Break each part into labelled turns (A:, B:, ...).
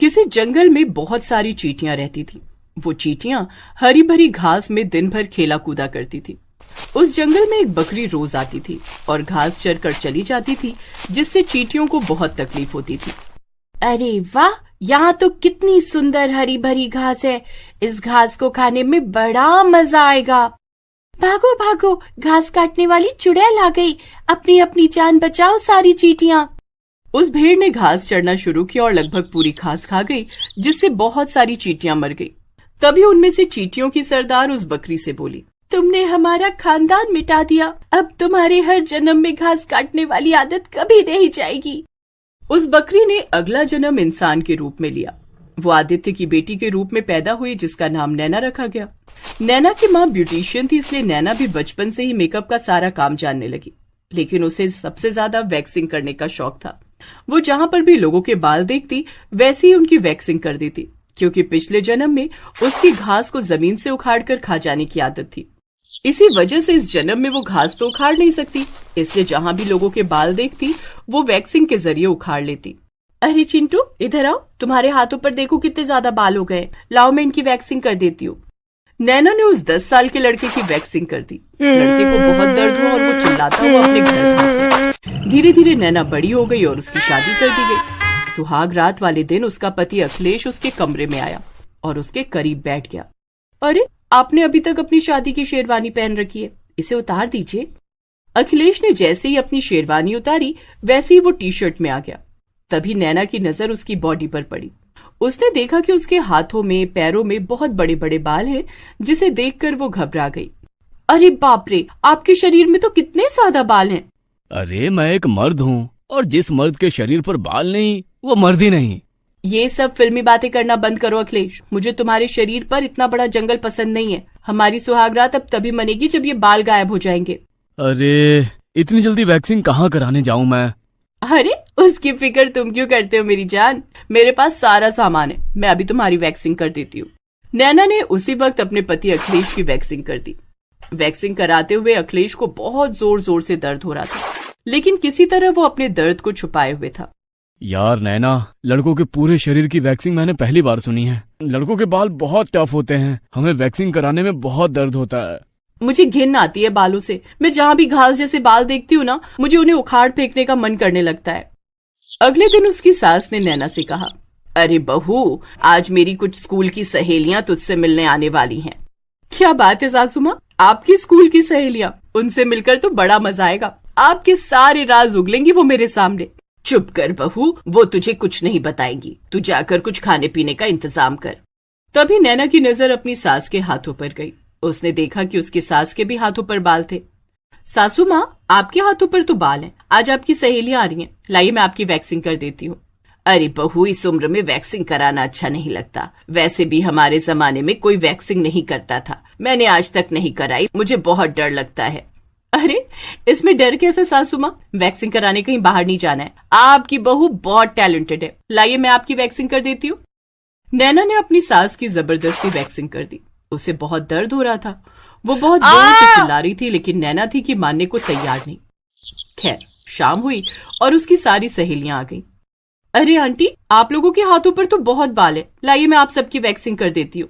A: किसी जंगल में बहुत सारी चींटियां रहती थी। वो चींटियां हरी भरी घास में दिन भर खेला कूदा करती थी। उस जंगल में एक बकरी रोज आती थी और घास चरकर चली जाती थी, जिससे चींटियों को बहुत तकलीफ होती थी।
B: अरे वाह, यहाँ तो कितनी सुंदर हरी भरी घास है। इस घास को खाने में बड़ा मजा आएगा। भागो भागो, घास काटने वाली चुड़ैल आ गई। अपनी अपनी जान बचाओ सारी चींटियां।
A: उस भेड़ ने घास चढ़ना शुरू किया और लगभग पूरी घास खा गई, जिससे बहुत सारी चींटियां मर गई। तभी उनमें से चींटियों की सरदार उस बकरी से बोली,
B: तुमने हमारा खानदान मिटा दिया। अब तुम्हारे हर जन्म में घास काटने वाली आदत कभी नहीं जाएगी।
A: उस बकरी ने अगला जन्म इंसान के रूप में लिया। वो आदित्य की बेटी के रूप में पैदा हुई, जिसका नाम नैना रखा गया। नैना की माँ ब्यूटिशियन थी, इसलिए नैना भी बचपन से ही मेकअप का सारा काम जानने लगी। लेकिन उसे सबसे ज्यादा वैक्सिंग करने का शौक था। वो जहाँ पर भी लोगों के बाल देखती, वैसे ही उनकी वैक्सिंग कर देती, क्योंकि पिछले जन्म में उसकी घास को जमीन से उखाड़कर खा जाने की आदत थी। इसी वजह से इस जन्म में वो घास तो उखाड़ नहीं सकती, इसलिए जहाँ भी लोगों के बाल देखती, वो वैक्सिंग के जरिए उखाड़ लेती।
B: अरे चिंटू, इधर आओ। तुम्हारे हाथों पर देखो कितने ज्यादा बाल हो गए। लाओ, मैं इनकी वैक्सिंग कर देती हूँ।
A: नैना ने उस 10 साल के लड़के की वैक्सिंग कर दी। लड़के को बहुत दर्द हुआ और वो चिल्लाता हुआ अपने घर भागा। धीरे धीरे नैना बड़ी हो गई और उसकी शादी कर दी गई। सुहाग रात वाले दिन उसका पति अखिलेश उसके कमरे में आया और उसके करीब बैठ गया। अरे, आपने अभी तक अपनी शादी की शेरवानी पहन रखी है, इसे उतार दीजिए। अखिलेश ने जैसे ही अपनी शेरवानी उतारी, वैसे ही वो टी शर्ट में आ गया। तभी नैना की नजर उसकी बॉडी पर पड़ी। उसने देखा कि उसके हाथों में, पैरों में बहुत बड़े बड़े बाल हैं, जिसे देखकर वो घबरा गई।
B: अरे बाप रे, आपके शरीर में तो कितने ज्यादा बाल हैं।
C: अरे, मैं एक मर्द हूँ और जिस मर्द के शरीर पर बाल नहीं, वो मर्द ही नहीं।
A: ये सब फिल्मी बातें करना बंद करो अखिलेश। मुझे तुम्हारे शरीर पर इतना बड़ा जंगल पसंद नहीं है। हमारी सुहागरात अब तभी मनेगी जब ये बाल गायब हो जाएंगे।
C: अरे, इतनी जल्दी वैक्सिंग कहाँ कराने जाऊँ मैं?
A: अरे, उसकी फिक्र तुम क्यों करते हो मेरी जान। मेरे पास सारा सामान है, मैं अभी तुम्हारी वैक्सिंग कर देती हूँ। नैना ने उसी वक्त अपने पति अखिलेश की वैक्सिंग कर दी। वैक्सिंग कराते हुए अखिलेश को बहुत जोर जोर से दर्द हो रहा था, लेकिन किसी तरह वो अपने दर्द को छुपाए हुए था।
C: यार नैना, लड़कों के पूरे शरीर की वैक्सिंग मैंने पहली बार सुनी है। लड़कों के बाल बहुत टफ होते हैं, हमें वैक्सिंग कराने में बहुत दर्द होता है।
A: मुझे घिन आती है बालों से। मैं जहाँ भी घास जैसे बाल देखती हूँ ना, मुझे उन्हें उखाड़ फेंकने का मन करने लगता है। अगले दिन उसकी सास ने नैना से कहा, अरे बहू, आज मेरी कुछ स्कूल की सहेलियां तुझसे मिलने आने वाली हैं। क्या बात है सासू माँ, आपकी स्कूल की सहेलियां? उनसे मिलकर तो बड़ा मजा आएगा। आपके सारे राज उगलेंगे वो मेरे सामने। चुप कर बहू, वो तुझे कुछ नहीं बताएंगी। तू जाकर कुछ खाने पीने का इंतजाम कर। तभी नैना की नजर अपनी सास के हाथों पर गई। उसने देखा कि उसकी सास के भी हाथों पर बाल थे। सासू माँ, आपके हाथों पर तो बाल हैं। आज आपकी सहेलियां आ रही हैं, लाइए मैं आपकी वैक्सिंग कर देती हूँ। अरे बहू, इस उम्र में वैक्सिंग कराना अच्छा नहीं लगता। वैसे भी हमारे जमाने में कोई वैक्सिंग नहीं करता था। मैंने आज तक नहीं कराई, मुझे बहुत डर लगता है। अरे, इसमें डर कैसे सासू माँ? वैक्सिंग कराने कहीं बाहर नहीं जाना है। आपकी बहू बहुत टैलेंटेड है, लाइए मैं आपकी वैक्सिंग कर देती हूँ। नैना ने अपनी सास की जबरदस्ती वैक्सिंग कर दी। उसे बहुत दर्द हो रहा था। वो बहुत जोर से चिल्ला रही थी, लेकिन नैना थी कि मानने को तैयार नहीं। खैर, शाम हुई और उसकी सारी सहेलियां आ गईं। अरे आंटी, आप लोगों के हाथों पर तो बहुत बाल है, लाइए मैं आप सबकी वैक्सिंग कर देती हूँ।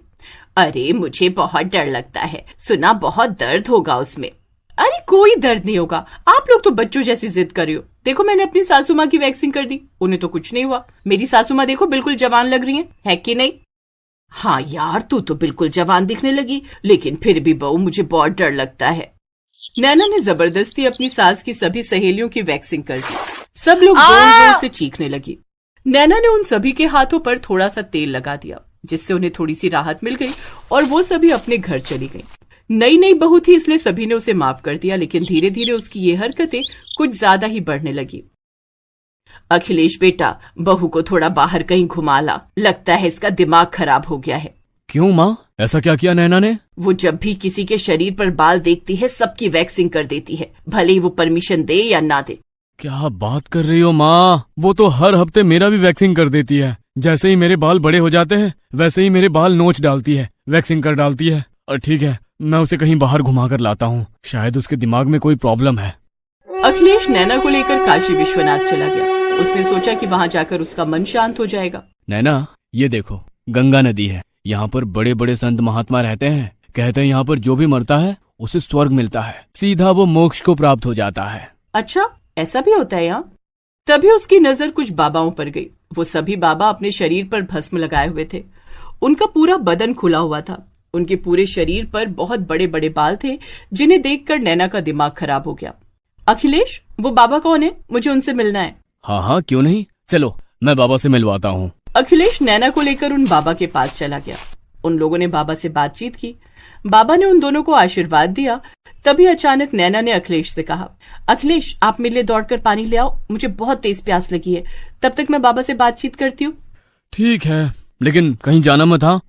A: अरे, मुझे बहुत डर लगता है, सुना बहुत दर्द होगा उसमें। अरे, कोई दर्द नहीं होगा, आप लोग तो बच्चों जैसी जिद कर रही हो। देखो, मैंने अपनी सासू माँ की वैक्सिंग कर दी, उन्हें तो कुछ नहीं हुआ। मेरी सासू माँ देखो, बिल्कुल जवान लग रही है कि नहीं? हाँ यार, तू तो बिल्कुल जवान दिखने लगी, लेकिन फिर भी बहू मुझे बहुत डर लगता है। नैना ने जबरदस्ती अपनी सास की सभी सहेलियों की वैक्सिंग कर दी। सब लोग जोर जोर से चीखने लगी। नैना ने उन सभी के हाथों पर थोड़ा सा तेल लगा दिया, जिससे उन्हें थोड़ी सी राहत मिल गई और वो सभी अपने घर चली गईं। नई नई बहू थी, इसलिए सभी ने उसे माफ कर दिया, लेकिन धीरे धीरे उसकी ये हरकतें कुछ ज्यादा ही बढ़ने लगी। अखिलेश बेटा, बहू को थोड़ा बाहर कहीं घुमा ला, लगता है इसका दिमाग खराब हो गया है।
C: क्यों माँ, ऐसा क्या किया नैना ने?
A: वो जब भी किसी के शरीर पर बाल देखती है, सबकी वैक्सिंग कर देती है, भले ही वो परमिशन दे या ना दे।
C: क्या बात कर रही हो माँ, वो तो हर हफ्ते मेरा भी वैक्सिंग कर देती है। जैसे ही मेरे बाल बड़े हो जाते हैं, वैसे ही मेरे बाल नोच डालती है, वैक्सिंग कर डालती है। और ठीक है, मैं उसे कहीं बाहर घुमा कर लाता हूँ, शायद उसके दिमाग में कोई प्रॉब्लम है।
A: अखिलेश नैना को लेकर काशी विश्वनाथ चला गया। उसने सोचा कि वहाँ जाकर उसका मन शांत हो जाएगा।
C: नैना, ये देखो गंगा नदी है, यहाँ पर बड़े बड़े संत महात्मा रहते हैं। कहते हैं यहाँ पर जो भी मरता है उसे स्वर्ग मिलता है, सीधा वो मोक्ष को प्राप्त हो जाता है।
A: अच्छा, ऐसा भी होता है यहाँ? तभी उसकी नजर कुछ बाबाओं पर गई। वो सभी बाबा अपने शरीर पर भस्म लगाए हुए थे। उनका पूरा बदन खुला हुआ था। उनके पूरे शरीर पर बहुत बड़े बड़े बाल थे, जिन्हें देखकर नैना का दिमाग खराब हो गया। अखिलेश, वो बाबा कौन है? मुझे उनसे मिलना है।
C: हाँ हाँ, क्यों नहीं, चलो मैं बाबा से मिलवाता हूँ।
A: अखिलेश नैना को लेकर उन बाबा के पास चला गया। उन लोगों ने बाबा से बातचीत की। बाबा ने उन दोनों को आशीर्वाद दिया। तभी अचानक नैना ने अखिलेश से कहा, अखिलेश आप मेरे लिए दौड़कर पानी ले आओ, मुझे बहुत तेज प्यास लगी है। तब तक मैं बाबा से बातचीत करती हूँ।
C: ठीक है, लेकिन कहीं जाना मत। हाँ।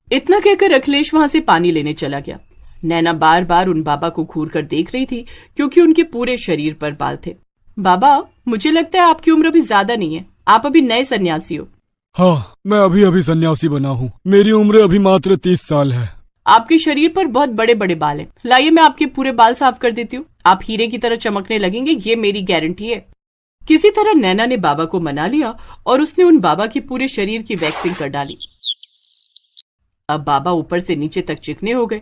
A: इतना कहकर अखिलेश वहां से पानी लेने चला गया। नैना बार बार उन बाबा को घूर कर देख रही थी, क्योंकि उनके पूरे शरीर पर बाल थे। बाबा, मुझे लगता है आपकी उम्र अभी ज्यादा नहीं है, आप अभी नए सन्यासी हो।
D: हाँ, मैं अभी अभी सन्यासी बना हूँ। मेरी उम्र अभी मात्र 30 साल है।
A: आपके शरीर पर बहुत बड़े बड़े बाल हैं। लाइए मैं आपके पूरे बाल साफ कर देती हूँ, आप हीरे की तरह चमकने लगेंगे, ये मेरी गारंटी है। किसी तरह नैना ने बाबा को मना लिया और उसने उन बाबा के पूरे शरीर की वैक्सिंग कर डाली। अब बाबा ऊपर से नीचे तक चिकने हो गए।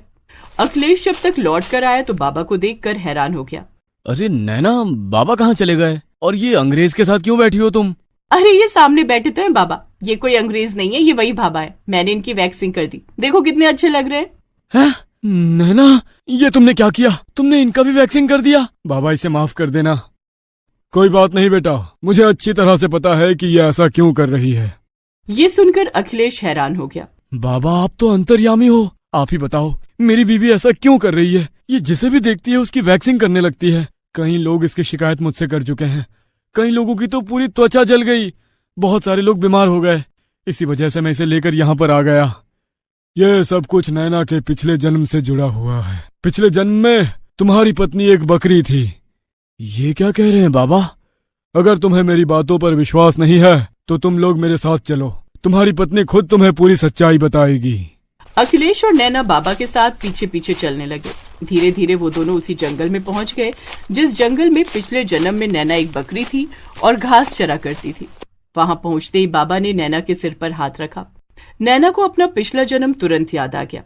A: अखिलेश जब तक लौट कर आया तो बाबा को देखकर हैरान हो गया।
C: अरे नैना, बाबा कहाँ चले गए? और ये अंग्रेज के साथ क्यों बैठी हो तुम?
A: अरे ये सामने बैठे तो हैं बाबा, ये कोई अंग्रेज नहीं है, ये वही बाबा है। मैंने इनकी वैक्सिंग कर दी, देखो कितने अच्छे लग रहे हैं।
C: हैं? नैना, ये तुमने क्या किया? तुमने इनका भी वैक्सिंग कर दिया?
D: बाबा इसे माफ कर देना। कोई बात नहीं बेटा, मुझे अच्छी तरह से पता है कि ये ऐसा क्यों कर रही है।
A: ये सुनकर अखिलेश हैरान हो गया।
C: बाबा आप तो अंतर्यामी हो, आप ही बताओ मेरी बीवी ऐसा क्यों कर रही है? ये जिसे भी देखती है उसकी वैक्सिंग करने लगती है। कई लोग इसकी शिकायत मुझसे कर चुके हैं। कई लोगों की तो पूरी त्वचा जल गई, बहुत सारे लोग बीमार हो गए। इसी वजह से मैं इसे लेकर यहाँ पर आ गया।
D: ये सब कुछ नैना के पिछले जन्म से जुड़ा हुआ है। पिछले जन्म में तुम्हारी पत्नी एक बकरी थी।
C: ये क्या कह रहे हैं बाबा?
D: अगर तुम्हें मेरी बातों पर विश्वास नहीं है तो तुम लोग मेरे साथ चलो, तुम्हारी पत्नी खुद तुम्हें पूरी सच्चाई बताएगी।
A: अखिलेश और नैना बाबा के साथ पीछे पीछे चलने लगे। धीरे धीरे वो दोनों उसी जंगल में पहुंच गए, जिस जंगल में पिछले जन्म में नैना एक बकरी थी और घास चरा करती थी। वहां पहुंचते ही बाबा ने नैना के सिर पर हाथ रखा। नैना को अपना पिछला जन्म तुरंत याद आ गया।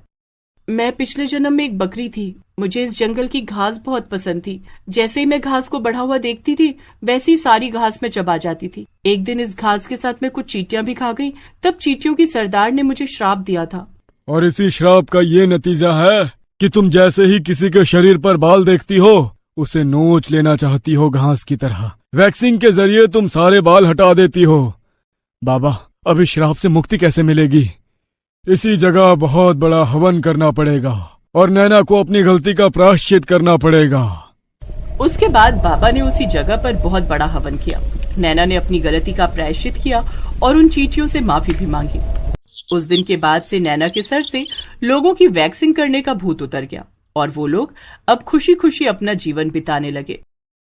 A: मैं पिछले जन्म में एक बकरी थी, मुझे इस जंगल की घास बहुत पसंद थी। जैसे ही मैं घास को बढ़ा हुआ देखती थी, वैसे ही सारी घास में चबा जाती थी। एक दिन इस घास के साथ मैं कुछ चींटियां भी खा गई। तब चींटियों की सरदार ने मुझे श्राप दिया था।
D: और इसी श्राप का ये नतीजा है कि तुम जैसे ही किसी के शरीर पर बाल देखती हो, उसे नोच लेना चाहती हो घास की तरह। वैक्सिंग के जरिए तुम सारे बाल हटा देती हो।
C: बाबा, अब इस श्राप से मुक्ति कैसे मिलेगी?
D: इसी जगह बहुत बड़ा हवन करना पड़ेगा और नैना को अपनी गलती का प्रायश्चित करना पड़ेगा।
A: उसके बाद बाबा ने उसी जगह पर बहुत बड़ा हवन किया। नैना ने अपनी गलती का प्रायश्चित किया और उन चींटियों से माफी भी मांगी। उस दिन के बाद से नैना के सर से लोगों की वैक्सिंग करने का भूत उतर गया और वो लोग अब खुशी खुशी अपना जीवन बिताने लगे।